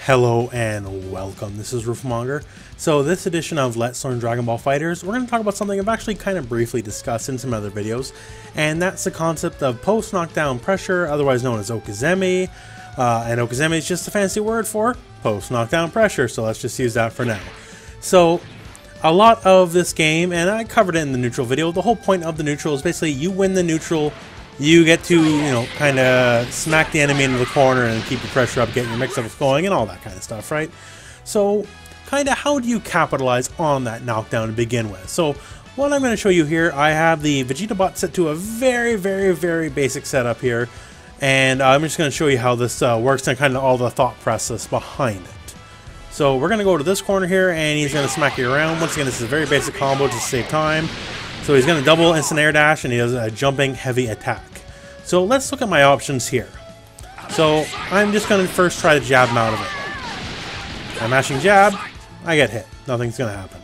Hello and welcome, this is Rooflemonger. So this edition of Let's Learn Dragon Ball FighterZ, we're going to talk about something I've actually kind of briefly discussed in some other videos, and that's the concept of post-knockdown pressure, otherwise known as okizeme, and okizeme is just a fancy word for post-knockdown pressure, so let's just use that for now. So a lot of this game, and I covered it in the neutral video, the whole point of the neutral is basically you win the neutral, you get to, kind of smack the enemy into the corner and keep your pressure up, get your mix-ups going, and all that kind of stuff, right? So, kind of how do you capitalize on that knockdown to begin with? So, what I'm going to show you here, I have the Vegeta bot set to a very basic setup here, and I'm just going to show you how this works and kind of all the thought process behind it. So, we're going to go to this corner here, and he's going to smack you around. Once again, this is a very basic combo to save time. So he's going to double instant air dash, and he does a jumping heavy attack. So let's look at my options here. So I'm just going to first try to jab him out of it. I'm mashing jab, I get hit. Nothing's going to happen.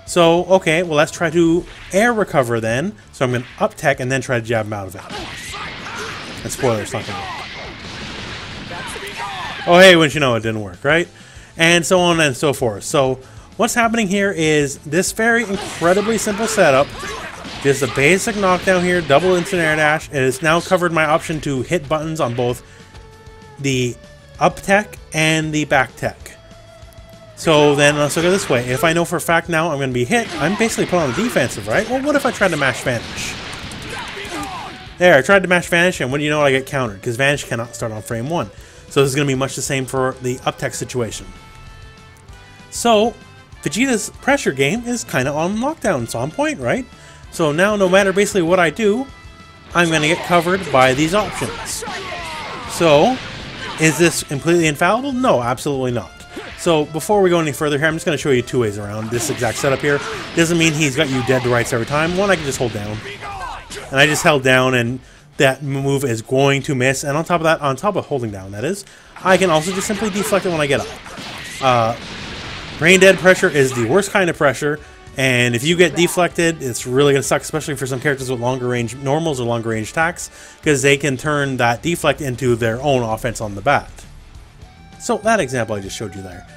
So, okay, well let's try to air recover then. So I'm going to up tech and then try to jab him out of it. And spoiler, it's not going to work. Oh hey, wouldn't you know, it didn't work, right? And so on and so forth. So what's happening here is this very incredibly simple setup. Just a basic knockdown here, double instant air dash. It has now covered my option to hit buttons on both the up tech and the back tech. So then let's look at it this way. If I know for a fact now I'm going to be hit, I'm basically put on the defensive, right? Well, what if I tried to mash vanish? There, I tried to mash vanish, and what do you know, I get countered, because vanish cannot start on frame 1. So this is going to be much the same for the up tech situation. So Vegeta's pressure game is kind of on lockdown. It's on point, right? So now, no matter basically what I do, I'm going to get covered by these options. So, is this completely infallible? No, absolutely not. So, before we go any further here, I'm just going to show you two ways around this exact setup here. Doesn't mean he's got you dead to rights every time. One, I can just hold down. And I just held down, and that move is going to miss. And on top of that, on top of holding down, that is, I can also just simply deflect it when I get up. Brain dead pressure is the worst kind of pressure. And if you get deflected, it's really going to suck, especially for some characters with longer range normals or longer range attacks, because they can turn that deflect into their own offense on the bat. So that example I just showed you there.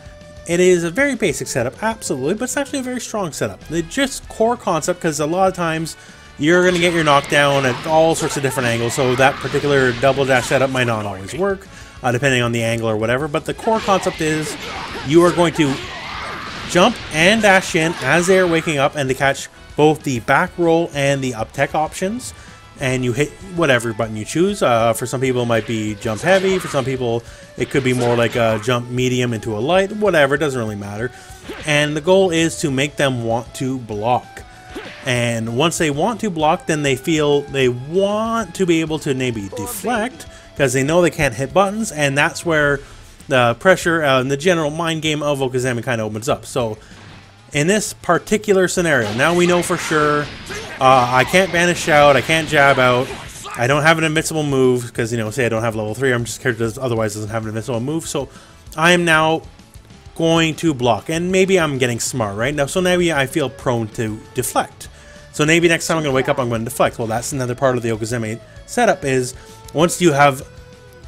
It is a very basic setup, absolutely, but it's actually a very strong setup. The just core concept, because a lot of times you're going to get your knockdown at all sorts of different angles, so that particular double dash setup might not always work, depending on the angle or whatever, but the core concept is you are going to jump and dash in as they are waking up, and to catch both the back roll and the up tech options, and you hit whatever button you choose. For some people it might be jump heavy, for some people it could be more like a jump medium into a light, whatever, it doesn't really matter. And the goal is to make them want to block. And once they want to block, then they feel they want to be able to maybe deflect, because they know they can't hit buttons, and that's where the pressure and the general mind game of okizeme kind of opens up. So in this particular scenario, now we know for sure I can't banish out, I can't jab out, I don't have an invincible move, because, say I don't have level 3, I'm just a character that otherwise doesn't have an invincible move, so I am now going to block, and maybe I'm getting smart, right? Now, so maybe I feel prone to deflect. So maybe next time I'm going to wake up, I'm going to deflect. Well, that's another part of the okizeme setup, is once you have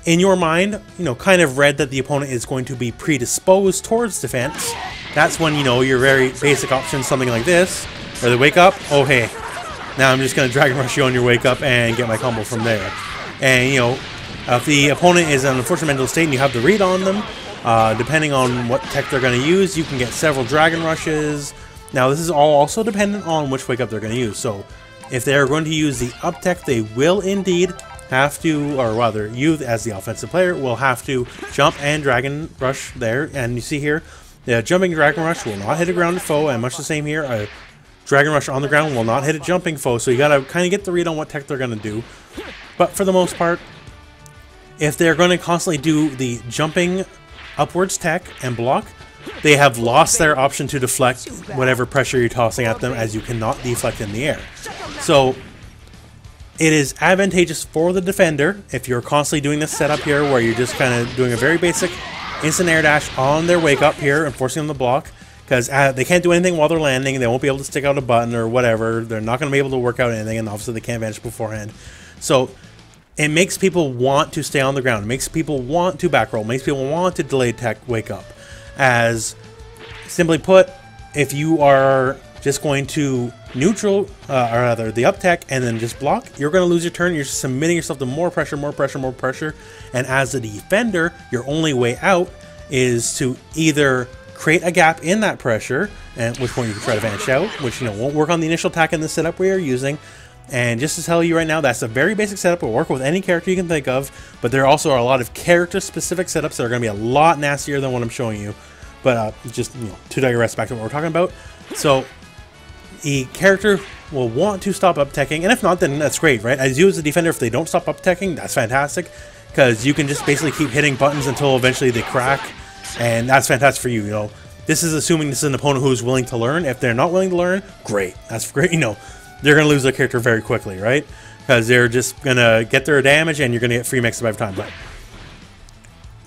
in your mind, kind of read that the opponent is going to be predisposed towards defense, that's when, your very basic options, something like this, where they wake up, oh hey, now I'm just going to Dragon Rush you on your wake up and get my combo from there. And, if the opponent is in an unfortunate mental state and you have the read on them, depending on what tech they're going to use, you can get several Dragon Rushes. Now, this is all also dependent on which wake up they're going to use. So, if they're going to use the up tech, they will indeed have to, or rather, you as the offensive player will have to jump and Dragon Rush there. And you see here, the jumping Dragon Rush will not hit a grounded foe, and much the same here, a Dragon Rush on the ground will not hit a jumping foe, so you gotta kind of get the read on what tech they're gonna do. But for the most part, if they're going to constantly do the jumping upwards tech and block, they have lost their option to deflect whatever pressure you're tossing at them, as you cannot deflect in the air. So it is advantageous for the defender if you're constantly doing this setup here where you're just kind of doing a very basic instant air dash on their wake up here and forcing them to block, because they can't do anything while they're landing, they won't be able to stick out a button or whatever, they're not going to be able to work out anything, and obviously they can't vanish beforehand. So it makes people want to stay on the ground. It makes people want to back roll. It makes people want to delay tech wake up. As simply put, if you are just going to neutral, or rather the up tech and then just block, you're going to lose your turn. You're just submitting yourself to more pressure, more pressure, more pressure. And as a defender, your only way out is to either create a gap in that pressure, and at which point you can try to vanish out, which, you know, won't work on the initial attack in the setup we are using. And just to tell you right now, that's a very basic setup. It will work with any character you can think of, but there also are a lot of character-specific setups that are going to be a lot nastier than what I'm showing you. But just, you know, to digress back to what we're talking about. So the character will want to stop up-teching, and if not, then that's great, right? As you as a defender, if they don't stop up-teching, that's fantastic, because you can just basically keep hitting buttons until eventually they crack, and that's fantastic for you, you know. This is assuming this is an opponent who's willing to learn. If they're not willing to learn, great. That's great, you know. They're going to lose their character very quickly, right? Because they're just going to get their damage and you're going to get free mix every time. But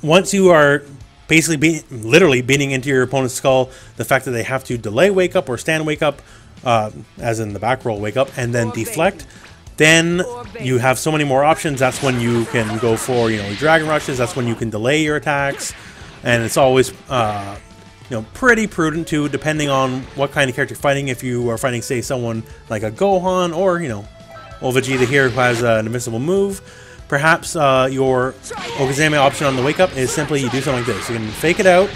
once you are basically literally beating into your opponent's skull the fact that they have to delay wake up or stand wake up, as in the back roll wake up, and then deflect, then you have so many more options. That's when you can go for, you know, dragon rushes. That's when you can delay your attacks. And it's always you know, pretty prudent too, depending on what kind of character you're fighting. If you are fighting, say, someone like a Gohan or, you know, Vegeta here who has an invincible move, perhaps your okizeme option on the wake up is simply you do something like this. You can fake it out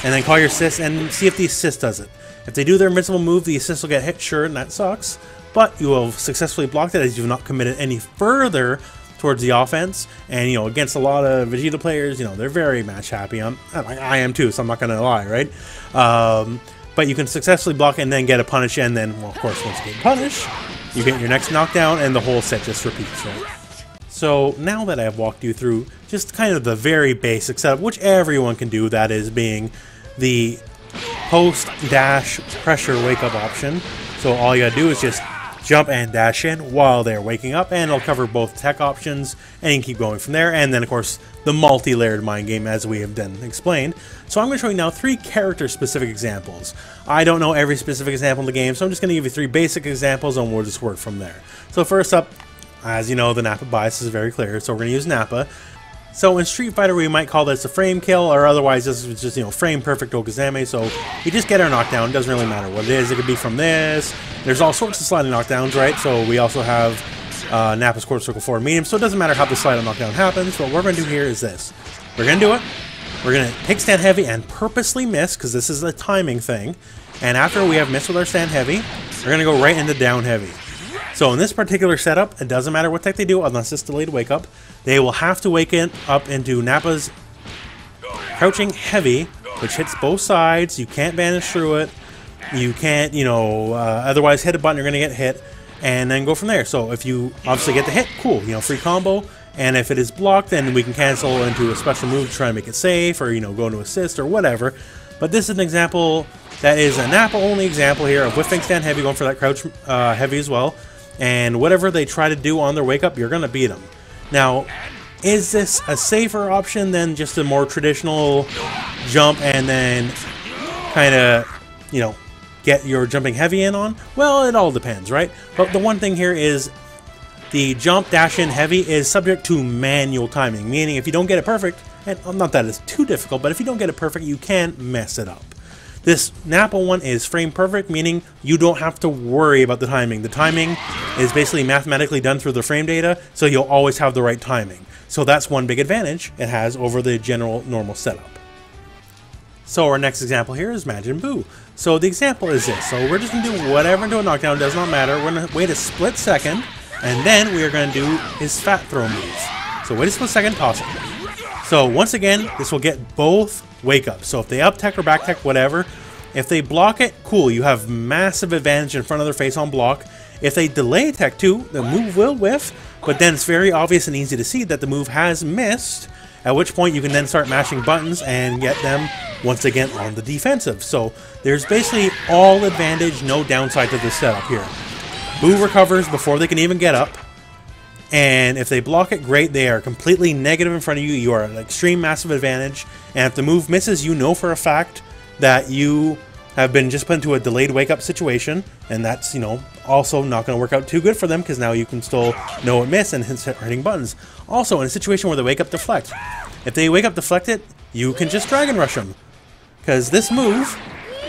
and then call your assist and see if the assist does it. If they do their invincible move, the assist will get hit, sure, and that sucks, but you will have successfully blocked it as you've not committed any further towards the offense. And, you know, against a lot of Vegeta players, you know, they're very match happy. I am too, so I'm not gonna lie, right? But you can successfully block and then get a punish, and then, well, of course, once you get punished, you get your next knockdown, and the whole set just repeats, right? So now that I've walked you through just kind of the very basic setup, which everyone can do, that is being the post dash pressure wake up option. So all you gotta do is just jump and dash in while they're waking up, and it'll cover both tech options, and you can keep going from there. And then, of course, the multi-layered mind game, as we have done explained. So I'm going to show you now 3 character-specific examples. I don't know every specific example in the game, so I'm just going to give you 3 basic examples, and we'll just work from there. So first up, as you know, the Nappa bias is very clear, so we're going to use Nappa. So in Street Fighter, we might call this a frame kill, or otherwise this is just, you know, frame perfect okizeme. So you just get our knockdown. It doesn't really matter what it is. It could be from this. There's all sorts of sliding knockdowns, right? So we also have Nappa's quarter circle forward medium. So it doesn't matter how the sliding knockdown happens. What we're going to do here is this. We're going to do it. We're going to take stand heavy and purposely miss, because this is a timing thing. And after we have missed with our stand heavy, we're going to go right into down heavy. So in this particular setup, it doesn't matter what tech they do unless it's delayed wake up. They will have to wake it up into Nappa's crouching heavy, which hits both sides. You can't vanish through it. You can't, you know, otherwise hit a button, you're going to get hit, and then go from there. So if you obviously get the hit, cool, you know, free combo. And if it is blocked, then we can cancel into a special move to try and make it safe, or, you know, go into assist or whatever. But this is an example that is a Nappa only example here of whiffing stand heavy, going for that crouch heavy as well. And whatever they try to do on their wake up, you're going to beat them. Now, is this a safer option than just a more traditional jump and then kind of, you know, get your jumping heavy in on? Well, it all depends, right? But the one thing here is the jump dash in heavy is subject to manual timing, meaning if you don't get it perfect, and not that it's too difficult, but if you don't get it perfect, you can mess it up. This Nappa one is frame perfect, meaning you don't have to worry about the timing. The timing is basically mathematically done through the frame data, so you'll always have the right timing. So that's one big advantage it has over the general normal setup. So our next example here is Majin Buu. So the example is this. So we're just going to do whatever into a knockdown, does not matter. We're going to wait a split second, and then we are going to do his fat throw moves. So wait a split second, toss it. So once again, this will get both wake up. So if they up tech or back tech, whatever, if they block it, cool, you have massive advantage in front of their face on block. If they delay tech too, the move will whiff, but then it's very obvious and easy to see that the move has missed, at which point you can then start mashing buttons and get them once again on the defensive. So there's basically all advantage, no downside to this setup here. Buu recovers before they can even get up. And if they block it, great. They are completely negative in front of you. You are at an extreme massive advantage. And if the move misses, you know for a fact that you have been just put into a delayed wake up situation, and that's, you know, also not going to work out too good for them because now you can still know what miss and start hitting buttons. Also, in a situation where they wake up deflect, if they wake up deflect it, you can just Dragon Rush them. Because this move,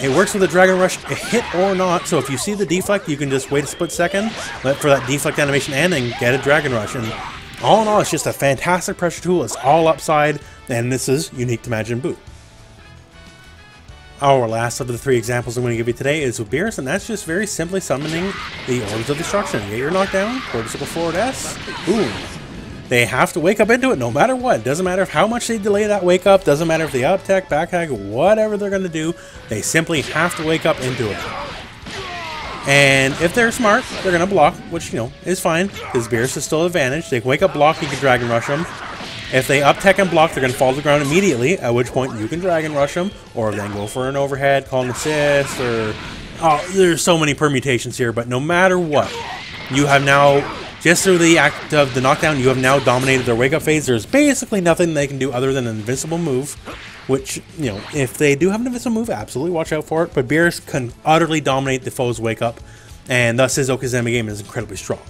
it works with a Dragon Rush, a hit or not, so if you see the deflect, you can just wait a split second, let for that deflect animation and then get a Dragon Rush. And all in all, it's just a fantastic pressure tool. It's all upside, and this is unique to Majin Buu. Our last of the 3 examples I'm going to give you today is with Beerus, and that's just very simply summoning the Orders of Destruction. Get your knockdown, quarter circle forward S, boom. They have to wake up into it no matter what. Doesn't matter how much they delay that wake up, doesn't matter if they up tech, back tech, whatever they're going to do, they simply have to wake up into it. And if they're smart, they're going to block, which, you know, is fine, because Beerus is still an advantage. They can wake up, block, you can Dragon Rush them. If they up tech and block, they're going to fall to the ground immediately, at which point you can Dragon Rush them, or then go for an overhead, call an assist, or... Oh, there's so many permutations here, but no matter what, you have now, just through the act of the knockdown, you have now dominated their wake-up phase. There's basically nothing they can do other than an invincible move, which, you know, if they do have an invincible move, absolutely watch out for it, but Beerus can utterly dominate the foe's wake-up, and thus his okizeme game is incredibly strong.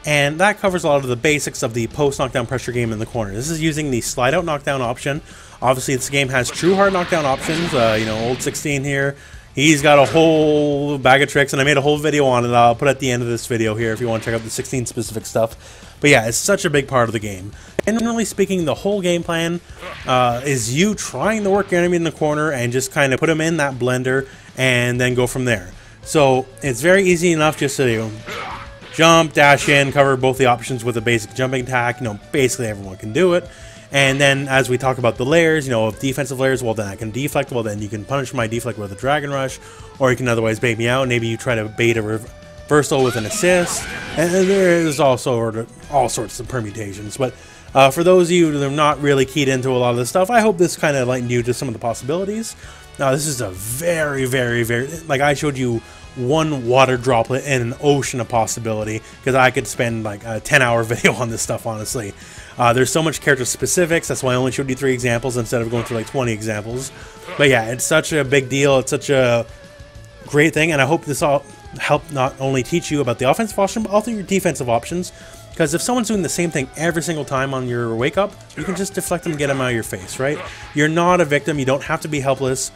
And that covers a lot of the basics of the post-knockdown pressure game in the corner. This is using the slide-out knockdown option. Obviously, this game has true hard knockdown options. You know, old 16 here. He's got a whole bag of tricks, and I made a whole video on it. I'll put at the end of this video here if you want to check out the 16 specific stuff. But yeah, it's such a big part of the game. And generally speaking, the whole game plan is you trying to work your enemy in the corner and just kind of put him in that blender and then go from there. So it's very easy enough just to, you know, jump, dash in, cover both the options with a basic jumping attack. You know, basically everyone can do it. And then as we talk about the layers, you know, if defensive layers, well then I can deflect, well then you can punish my deflect with a Dragon Rush, or you can otherwise bait me out. Maybe you try to bait a reversal with an assist, and there is also all sorts of permutations. But for those of you that are not really keyed into a lot of this stuff, I hope this kind of enlightened you to some of the possibilities. Now this is a very, like I showed you one water droplet in an ocean of possibility, because I could spend like a 10-hour video on this stuff, honestly. There's so much character specifics, that's why I only showed you 3 examples instead of going through like 20 examples. But yeah, it's such a big deal, it's such a great thing, and I hope this all helped not only teach you about the offensive option, but also your defensive options. Because if someone's doing the same thing every single time on your wake up, you can just deflect them and get them out of your face, right? You're not a victim, you don't have to be helpless.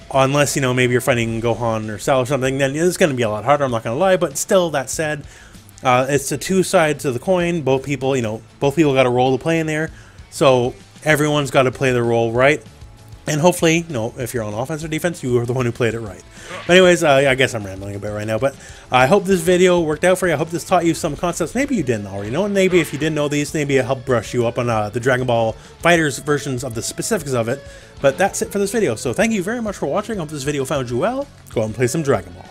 Unless, you know, maybe you're fighting Gohan or Cell or something, then it's going to be a lot harder, I'm not going to lie. But still, that said, it's the 2 sides of the coin. Both people, you know, both people got a role to play in there. So everyone's got to play their role right. And hopefully, you know, if you're on offense or defense, you are the one who played it right. But anyways, I guess I'm rambling a bit right now. But I hope this video worked out for you. I hope this taught you some concepts. Maybe you didn't already know. And maybe if you didn't know these, maybe it helped brush you up on the Dragon Ball FighterZ versions of the specifics of it. But that's it for this video. So thank you very much for watching. I hope this video found you well. Go out and play some Dragon Ball.